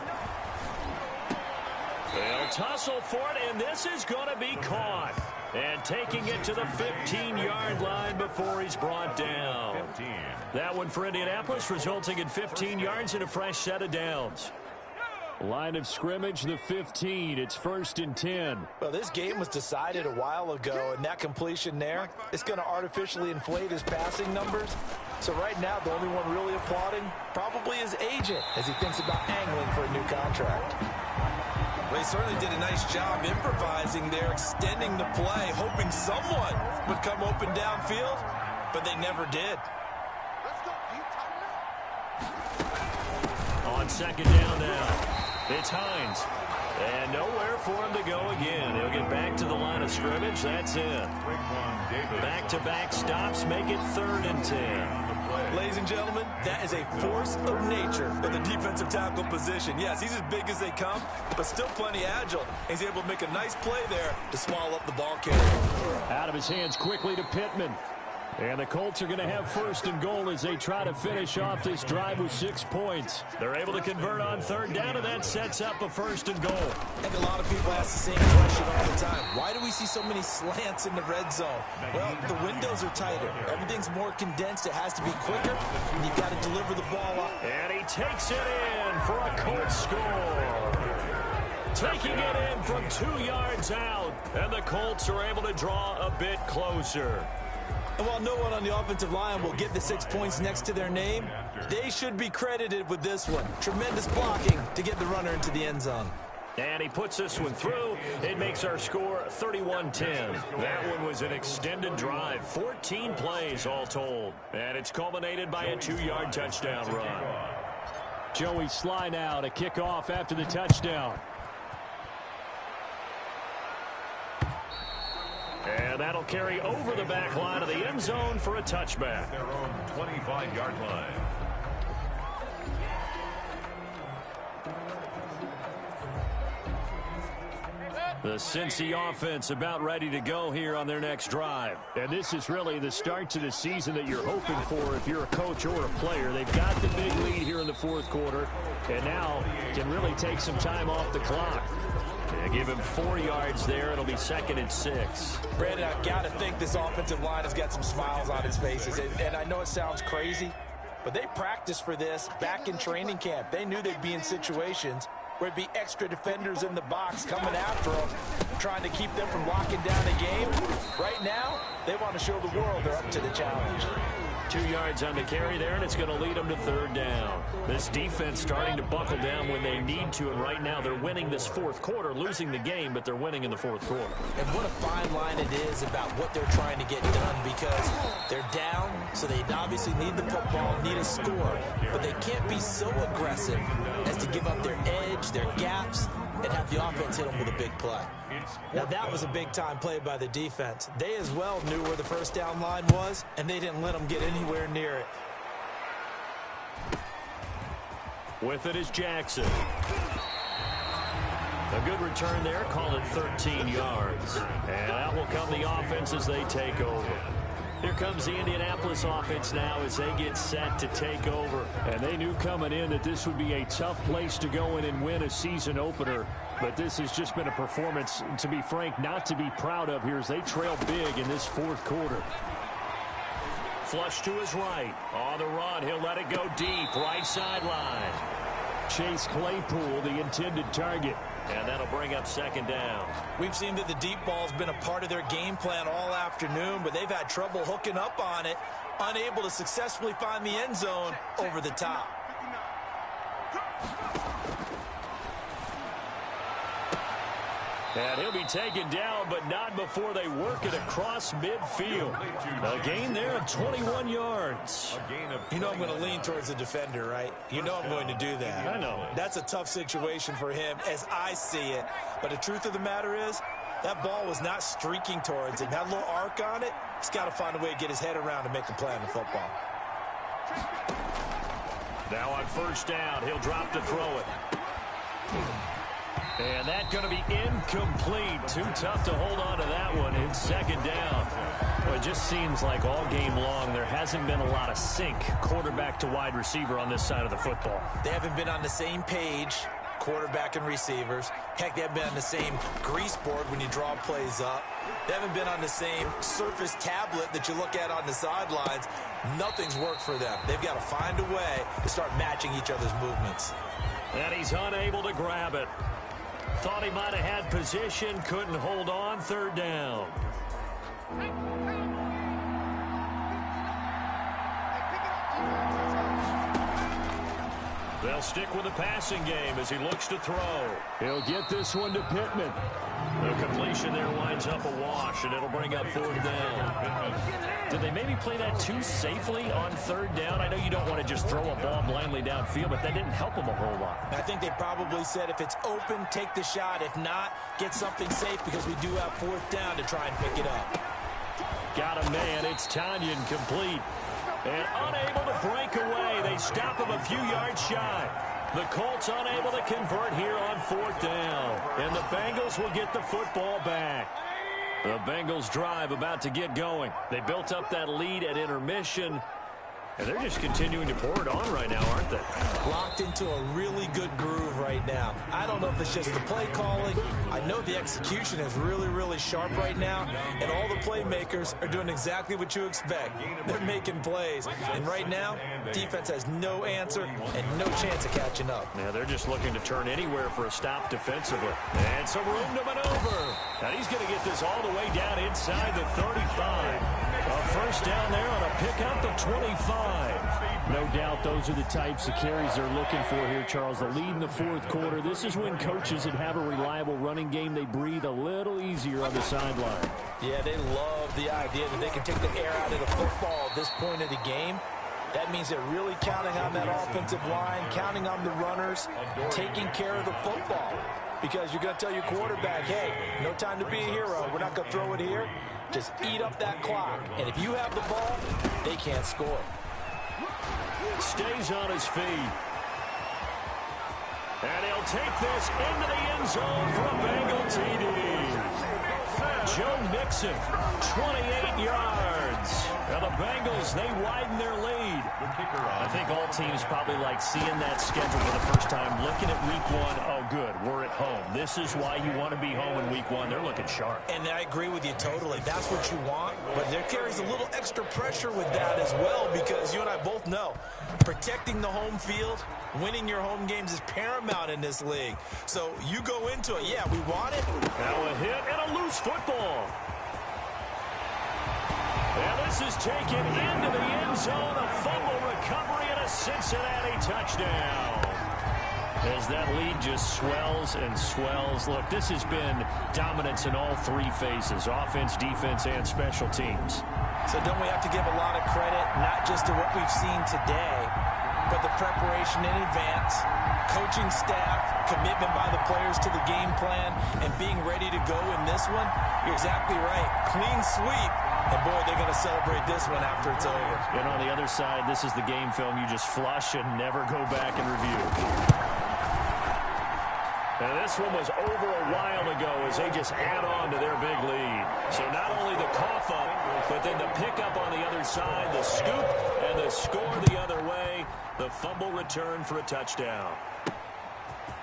They'll tussle for it, and this is going to be caught. And taking it to the 15-yard line before he's brought down. That one for Indianapolis, resulting in 15 yards and a fresh set of downs. Line of scrimmage, the 15. It's 1st and 10.
Well, this game was decided a while ago, and that completion there is going to artificially inflate his passing numbers. So right now, the only one really applauding probably his agent as he thinks about angling for a new contract. They certainly did a nice job improvising there, extending the play, hoping someone would come open downfield, but they never did.
On 2nd down now, it's Hines. And nowhere for him to go again. He'll get back to the line of scrimmage. That's it. Back-to-back stops make it 3rd and 10.
Ladies and gentlemen, that is a force of nature in the defensive tackle position. Yes, he's as big as they come, but still plenty agile. He's able to make a nice play there to swallow up the ball carrier.
Out of his hands quickly to Pittman. And the Colts are going to have 1st and goal as they try to finish off this drive with 6 points. They're able to convert on 3rd down, and that sets up a 1st and goal.
I think a lot of people ask the same question all the time. Why do we see so many slants in the red zone? Well, the windows are tighter. Everything's more condensed. It has to be quicker, and you've got to deliver the ball up.
And he takes it in for a Colts score. Taking it in from 2 yards out, and the Colts are able to draw a bit closer.
And while no one on the offensive line will get the 6 points next to their name, they should be credited with this one. Tremendous blocking to get the runner into the end zone.
And he puts this one through. It makes our score 31-10. That one was an extended drive, 14 plays all told. And it's culminated by a 2-yard touchdown run. Joey Sly now to kick off after the touchdown. And that'll carry over the back line of the end zone for a touchback.
Their own 25-yard line.
The Cincy offense about ready to go here on their next drive. And this is really the start to the season that you're hoping for if you're a coach or a player. They've got the big lead here in the 4th quarter, and now can really take some time off the clock. They give him 4 yards there. It'll be 2nd and 6.
Brandon, I've got to think this offensive line has got some smiles on its faces. And I know it sounds crazy, but they practiced for this back in training camp. They knew they'd be in situations where it'd be extra defenders in the box coming after them, trying to keep them from locking down a game. Right now, they want to show the world they're up to the challenge.
2 yards on the carry there, and it's going to lead them to 3rd down. This defense starting to buckle down when they need to, and right now they're winning this 4th quarter, losing the game, but they're winning in the 4th quarter.
And what a fine line it is about what they're trying to get done, because they're down, so they obviously need the football, need a score, but they can't be so aggressive as to give up their edge, their gaps, and have the offense hit them with a big play. Now, that was a big-time play by the defense. They as well knew where the 1st down line was, and they didn't let them get anywhere near it.
With it is Jackson. A good return there, call it 13 yards. And out will come the offense as they take over. Here comes the Indianapolis offense now as they get set to take over. And they knew coming in that this would be a tough place to go in and win a season opener. But this has just been a performance, to be frank, not to be proud of here as they trail big in this 4th quarter. Flush to his right. On the run, he'll let it go deep, right sideline. Chase Claypool, the intended target. And that'll bring up 2nd down.
We've seen that the deep ball's been a part of their game plan all afternoon, but they've had trouble hooking up on it, unable to successfully find the end zone over the top.
And he'll be taken down, but not before they work it across midfield. A gain there of 21 yards.
You know I'm going to lean towards the defender, right? You know I'm going to do that.
I know.
That's a tough situation for him as I see it. But the truth of the matter is, that ball was not streaking towards him. That little arc on it, he's got to find a way to get his head around and make a play on the football.
Now on first down, he'll drop to throw it. And that's going to be incomplete. Too tough to hold on to that one in second down. Well, it just seems like all game long there hasn't been a lot of sync quarterback to wide receiver on this side of the football.
They haven't been on the same page, quarterback and receivers. Heck, they haven't been on the same grease board when you draw plays up. They haven't been on the same surface tablet that you look at on the sidelines. Nothing's worked for them. They've got to find a way to start matching each other's movements.
And he's unable to grab it. Thought he might have had position, couldn't hold on, third down. They'll stick with the passing game as he looks to throw. He'll get this one to Pittman. The completion there winds up a wash, and it'll bring up fourth down. Did they maybe play that too safely on third down? I know you don't want to just throw a ball blindly downfield, but that didn't help them a whole lot.
I think they probably said if it's open, take the shot. If not, get something safe because we do have fourth down to try and pick it up.
Got a man. It's Tanyan complete. And unable to break away. They stop him a few yards shy. The Colts unable to convert here on fourth down. And the Bengals will get the football back. The Bengals drive about to get going. They built up that lead at intermission. And they're just continuing to pour it on right now, aren't they?
Locked into a really good groove right now. I don't know if it's just the play calling. I know the execution is really, really sharp right now. And all the playmakers are doing exactly what you expect. They're making plays. And right now, defense has no answer and no chance of catching up.
Yeah, they're just looking to turn anywhere for a stop defensively. And some room to maneuver. Now he's going to get this all the way down inside the 35. A first down there on a pickup of 25. No doubt those are the types of carries they're looking for here, Charles. The lead in the fourth quarter. This is when coaches that have a reliable running game, they breathe a little easier on the sideline.
Yeah, they love the idea that they can take the air out of the football at this point of the game. That means they're really counting on that offensive line, counting on the runners, taking care of the football. Because you're going to tell your quarterback, hey, no time to be a hero. We're not going to throw it here. Just eat up that clock. And if you have the ball, they can't score.
Stays on his feet. And he'll take this into the end zone for a Bengal TD. Joe Mixon, 28 yards. Now the Bengals, they widen their lead. I think all teams probably like seeing that schedule for the first time, looking at week one. Oh, good, we're at home. This is why you want to be home in week one. They're looking sharp.
And I agree with you totally. That's what you want. But there carries a little extra pressure with that as well because you and I both know protecting the home field, winning your home games is paramount in this league. So you go into it, yeah, we want it.
Now a hit and a loose football. And this is taken into the end zone. A fumble recovery and a Cincinnati touchdown. As that lead just swells and swells. Look, this has been dominance in all three phases, offense, defense, and special teams.
So don't we have to give a lot of credit, not just to what we've seen today, but the preparation in advance, coaching staff, commitment by the players to the game plan, and being ready to go in this one? You're exactly right. Clean sweep. And, boy, they're going to celebrate this one after it's over.
And on the other side, this is the game film you just flush and never go back and review. And this one was over a while ago as they just add on to their big lead. So not only the cough up, but then the pickup on the other side, the scoop, and the score the other way. The fumble return for a touchdown.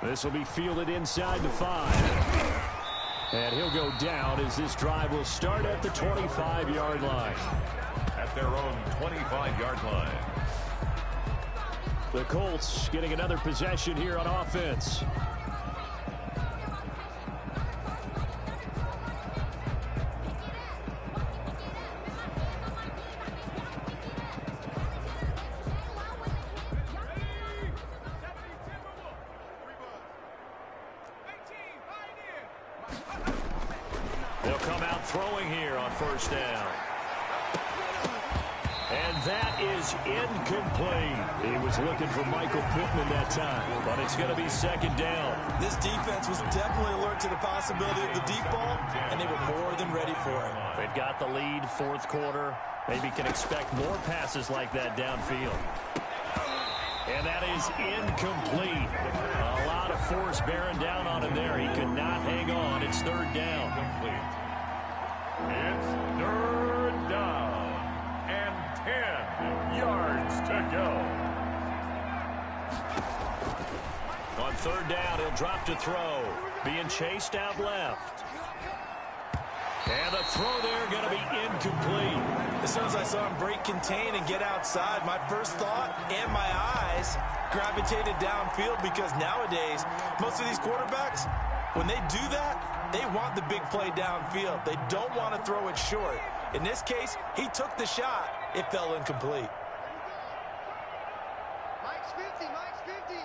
This will be fielded inside the 5. And he'll go down as this drive will start at the 25-yard line.
At their own 25-yard line.
The Colts getting another possession here on offense. come out throwing here on first down. And that is incomplete. He was looking for Michael Pittman that time, but it's going to be second down.
This defense was definitely alert to the possibility of the deep ball, and they were more than ready for it.
They've got the lead, fourth quarter. Maybe can expect more passes like that downfield. And that is incomplete. A lot of force bearing down on him there. He could not hang on. It's third down.
It's third down and 10 yards to go.
On third down, he'll drop to throw. Being chased out left. And the throw there going to be incomplete.
As soon as I saw him break contain and get outside, my first thought and my eyes gravitated downfield, because nowadays, most of these quarterbacks, when they do that, they want the big play downfield. They don't want to throw it short. In this case, he took the shot. It fell incomplete.
Mike's 50, Mike's 50.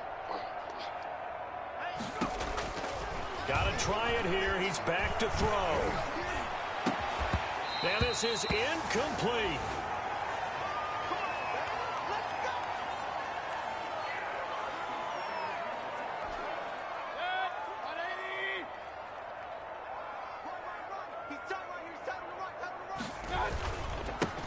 Got to try it here. He's back to throw. And this is incomplete.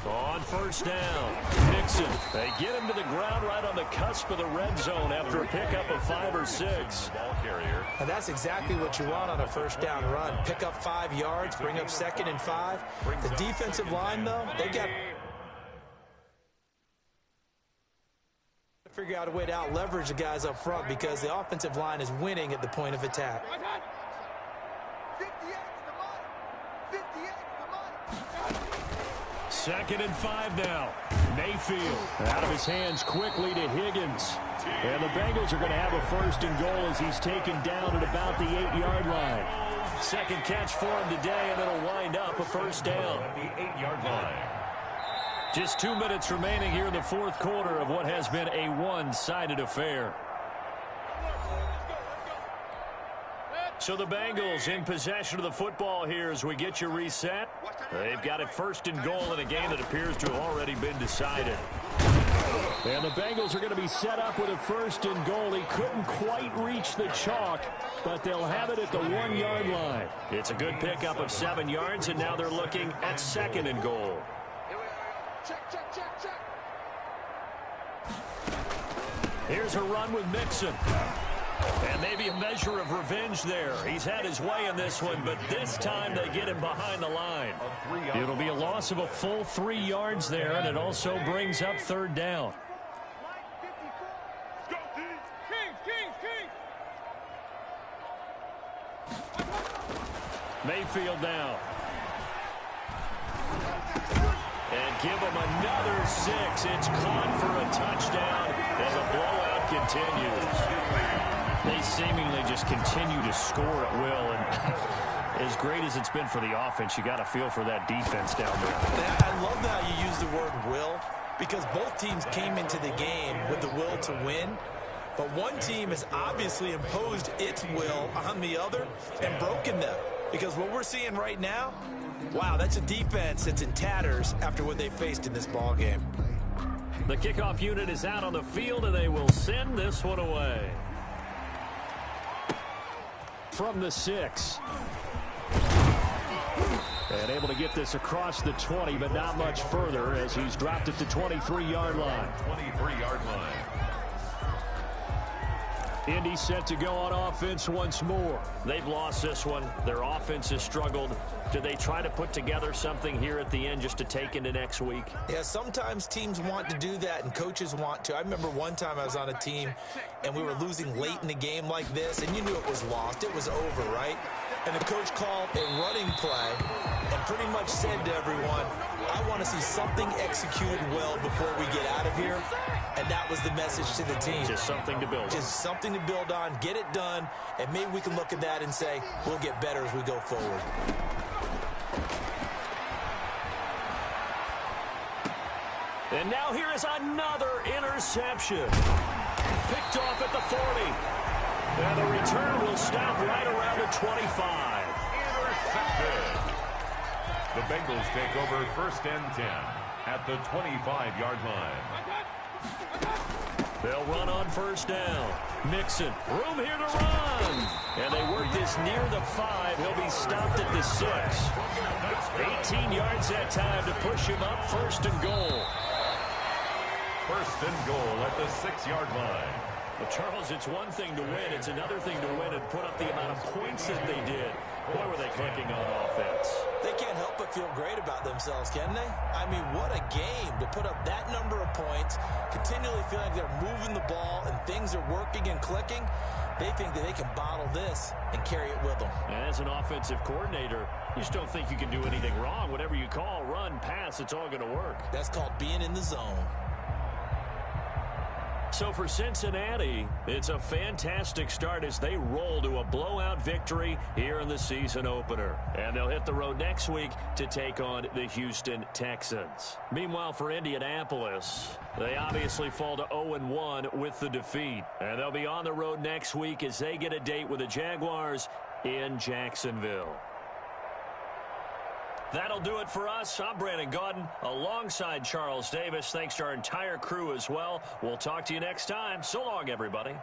On first down, Nixon. They get him to the ground right on the cusp of the red zone after a pickup of 5 or 6.
Ball carrier.
And that's exactly what you want on a first down run. Pick up 5 yards, bring up 2nd and 5. The defensive line, though, they got to figure out a way to out-leverage the guys up front, because the offensive line is winning at the point of attack.
2nd and 5 now. Mayfield out of his hands quickly to Higgins. And the Bengals are going to have a 1st and goal as he's taken down at about the 8-yard line. Second catch for him today, and it'll wind up a 1st down.
At the 8-yard line.
Just 2 minutes remaining here in the fourth quarter of what has been a one-sided affair. So the Bengals in possession of the football here as we get you reset. They've got it 1st and goal in a game that appears to have already been decided. And the Bengals are going to be set up with a 1st and goal. He couldn't quite reach the chalk, but they'll have it at the 1-yard line. It's a good pickup of 7 yards, and now they're looking at 2nd and goal. Here's a run with Mixon. And maybe a measure of revenge there. He's had his way in this one, but this time they get him behind the line. It'll be a loss of a full 3 yards there, and it also brings up 3rd down. Mayfield now. And give him another 6. It's caught for a touchdown as a blowout continues. They seemingly just continue to score at will, and as great as it's been for the offense, you got to feel for that defense down there.
I love how you use the word will, because both teams came into the game with the will to win, but one team has obviously imposed its will on the other and broken them, because what we're seeing right now, wow, that's a defense that's in tatters after what they faced in this ball game.
The kickoff unit is out on the field, and they will send this one away. From the 6. And able to get this across the 20, but not much further as he's dropped it to 23-yard line.
23-yard line.
Indy set to go on offense once more. They've lost this one. Their offense has struggled. Do they try to put together something here at the end just to take into next week?
Yeah, sometimes teams want to do that and coaches want to. I remember one time I was on a team and we were losing late in the game like this, and you knew it was lost. It was over, right? And the coach called a running play and pretty much said to everyone, I want to see something executed well before we get out of here. And that was the message to the team.
Just something to build on.
Just something to build on, get it done, and maybe we can look at that and say, we'll get better as we go forward.
And now here is another interception. Picked off at the 40. And the return will stop right around the 25.
Intercepted. The Bengals take over 1st and 10 at the 25-yard line.
They'll run on 1st down. Mixon, room here to run. And they work this near the 5. He'll be stopped at the 6. 18 yards that time to push him up. 1st and goal.
1st and goal at the 6-yard line.
Well, Charles, it's one thing to win. It's another thing to win and put up the amount of points that they did. Boy, were they clicking on offense.
They can't help but feel great about themselves, can they? I mean, what a game to put up that number of points, continually feeling like they're moving the ball and things are working and clicking. They think that they can bottle this and carry it with them.
And as an offensive coordinator, you just don't think you can do anything wrong. Whatever you call, run, pass, it's all going to work.
That's called being in the zone.
So for Cincinnati, it's a fantastic start as they roll to a blowout victory here in the season opener. And they'll hit the road next week to take on the Houston Texans. Meanwhile, for Indianapolis, they obviously fall to 0-1 with the defeat. And they'll be on the road next week as they get a date with the Jaguars in Jacksonville. That'll do it for us. I'm Brandon Gaudin alongside Charles Davis. Thanks to our entire crew as well. We'll talk to you next time. So long, everybody.